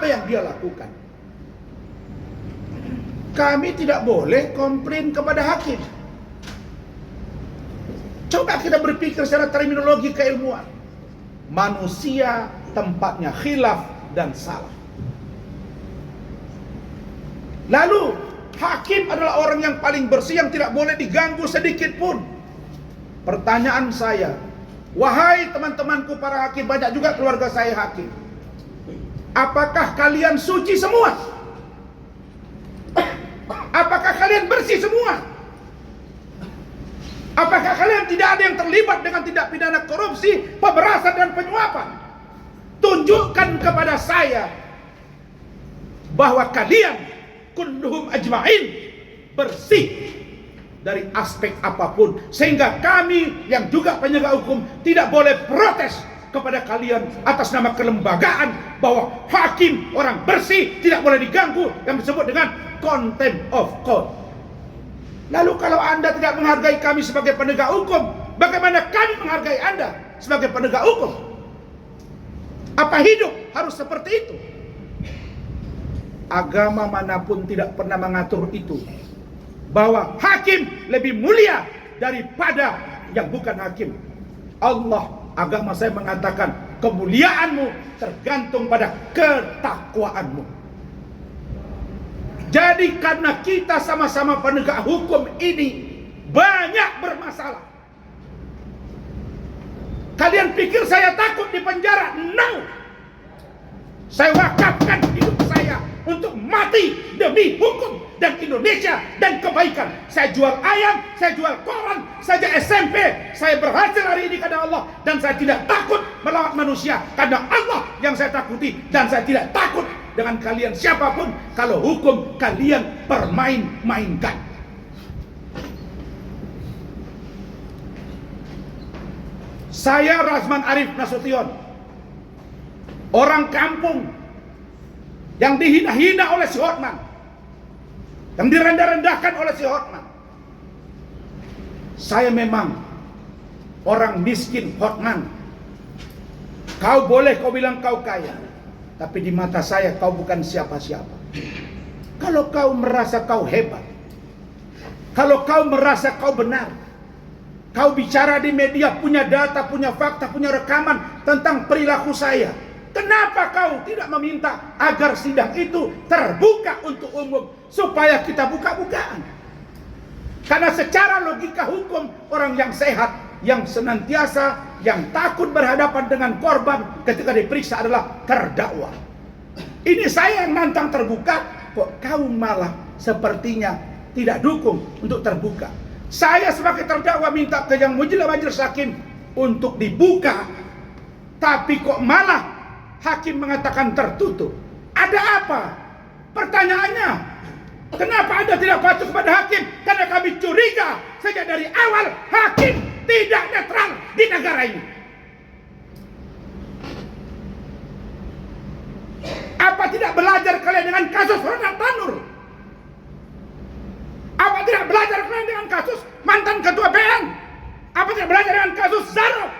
yang dia lakukan. Kami tidak boleh komplain kepada hakim. Coba kita berpikir secara terminologi keilmuan. Manusia tempatnya khilaf dan salah. Lalu hakim adalah orang yang paling bersih, yang tidak boleh diganggu sedikit pun. Pertanyaan saya, wahai teman-temanku para hakim, banyak juga keluarga saya hakim, apakah kalian suci semua? Apakah kalian bersih semua? Apakah kalian tidak ada yang terlibat dengan tindak pidana korupsi, pemerasan dan penyuapan? Tunjukkan kepada saya bahwa kalian kulluhum ajma'in bersih dari aspek apapun, sehingga kami yang juga penegak hukum tidak boleh protes kepada kalian atas nama kelembagaan bahwa hakim orang bersih tidak boleh diganggu, yang disebut dengan contempt of court. Lalu kalau Anda tidak menghargai kami sebagai penegak hukum, bagaimana kami menghargai Anda sebagai penegak hukum? Apa hidup harus seperti itu? Agama manapun tidak pernah mengatur itu, bahwa hakim lebih mulia daripada yang bukan hakim. Allah, agama saya mengatakan kemuliaanmu tergantung pada ketakwaanmu. Jadi karena kita sama-sama penegak hukum ini banyak bermasalah. Kalian pikir saya takut di penjara? No. Saya wakafkan hidup saya untuk mati demi hukum dan Indonesia dan kebaikan. Saya jual ayam, saya jual koran, saja SMP. Saya berhasil hari ini karena Allah, dan saya tidak takut melawan manusia karena Allah yang saya takuti, dan saya tidak takut dengan kalian siapapun kalau hukum kalian permain-mainkan. Saya Razman Arif Nasution, orang kampung yang dihina-hina oleh si Hotman, yang direndah-rendahkan oleh si Hotman. Saya memang orang miskin, Hotman. Kau boleh kau bilang kau kaya, tapi di mata saya kau bukan siapa-siapa. Kalau kau merasa kau hebat, kalau kau merasa kau benar, kau bicara di media, punya data, punya fakta, punya rekaman tentang perilaku saya, kenapa kau tidak meminta agar sidang itu terbuka untuk umum supaya kita buka-bukaan? Karena secara logika hukum, orang yang sehat, yang senantiasa, yang takut berhadapan dengan korban ketika diperiksa adalah terdakwa. Ini saya yang nantang terbuka, kok kau malah sepertinya tidak dukung untuk terbuka. Saya sebagai terdakwa minta ke yang majelis hakim untuk dibuka, tapi kok malah hakim mengatakan tertutup. Ada apa? Pertanyaannya, kenapa Anda tidak patuh kepada hakim? Karena kami curiga sejak dari awal hakim tidak netral di negara ini. Apa tidak belajar kalian dengan kasus Ronald Tanur? Apa tidak belajar kalian dengan kasus mantan ketua BN? Apa tidak belajar dengan kasus Zaro?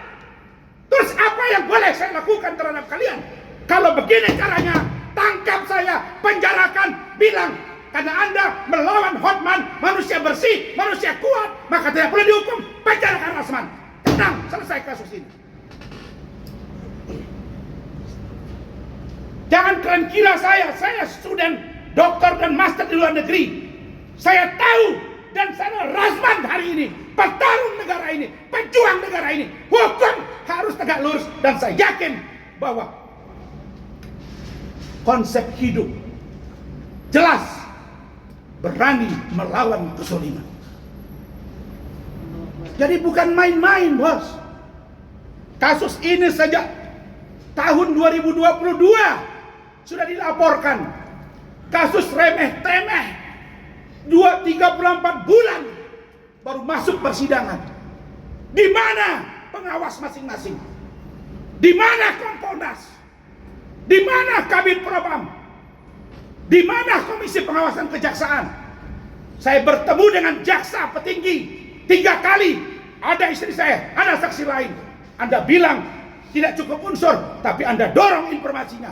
Terus apa yang boleh saya lakukan terhadap kalian? Kalau begini caranya, tangkap saya, penjarakan, bilang karena Anda melawan Hotman, manusia bersih, manusia kuat, maka tidak boleh dihukum, penjarakan Razman. Tenang, selesai kasus ini. Jangan kalian kira saya student, doktor dan master di luar negeri. Saya tahu, dan saya Razman hari ini, petarung negara ini, pejuang negara ini. Hukum harus tegak lurus, dan saya yakin bahwa konsep hidup jelas, berani melawan kezaliman. Jadi bukan main-main, bos. Kasus ini sejak tahun 2022 sudah dilaporkan. Kasus remeh-temeh, 34 bulan baru masuk persidangan. Di mana pengawas masing-masing? Di mana Kompolnas? Di mana Kabid Propam? Di mana Komisi Pengawasan Kejaksaan? Saya bertemu dengan jaksa petinggi 3 kali. Ada istri saya, ada saksi lain. Anda bilang tidak cukup unsur, tapi Anda dorong informasinya.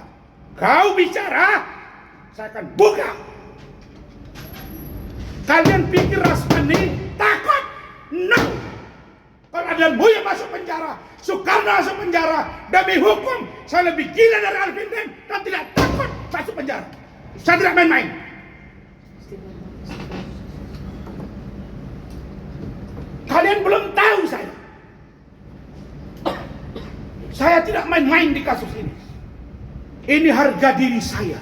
Kau bicara, saya akan buka. Kalian pikir Rasmani takut? No. Kalau ada Buya masuk penjara, Soekarno masuk penjara, demi hukum saya lebih gila dari Alvin Lim dan tidak takut masuk penjara. Saya tidak main-main. Kalian belum tahu saya. Saya tidak main-main di kasus ini. Ini harga diri saya.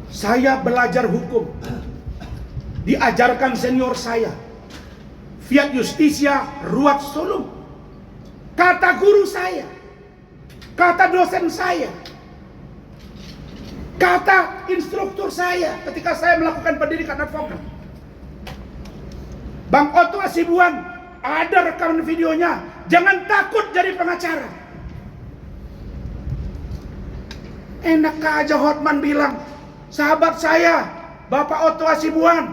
Saya belajar hukum. Diajarkan senior saya. Fiat Justitia Ruat Sulung. Kata guru saya. Kata dosen saya. Kata instruktur saya ketika saya melakukan pendidikan advokat. Bang Otto Hasibuan, ada rekaman videonya. Jangan takut jadi pengacara. Enak aja Hotman bilang, sahabat saya, Bapak Otto Hasibuan,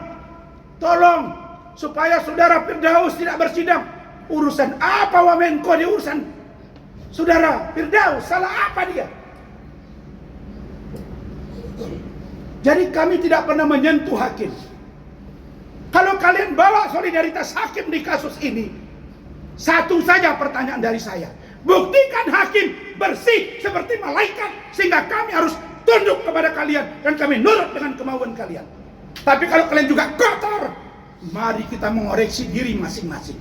tolong supaya saudara Firdaus tidak bersidang. Urusan apa Wamenko di urusan saudara Firdaus? Salah apa dia? Jadi kami tidak pernah menyentuh hakim. Kalau kalian bawa solidaritas hakim di kasus ini, satu saja pertanyaan dari saya. Buktikan hakim bersih seperti malaikat, sehingga kami harus tunduk kepada kalian dan kami nurut dengan kemauan kalian. Tapi kalau kalian juga kotor, mari kita mengoreksi diri masing-masing.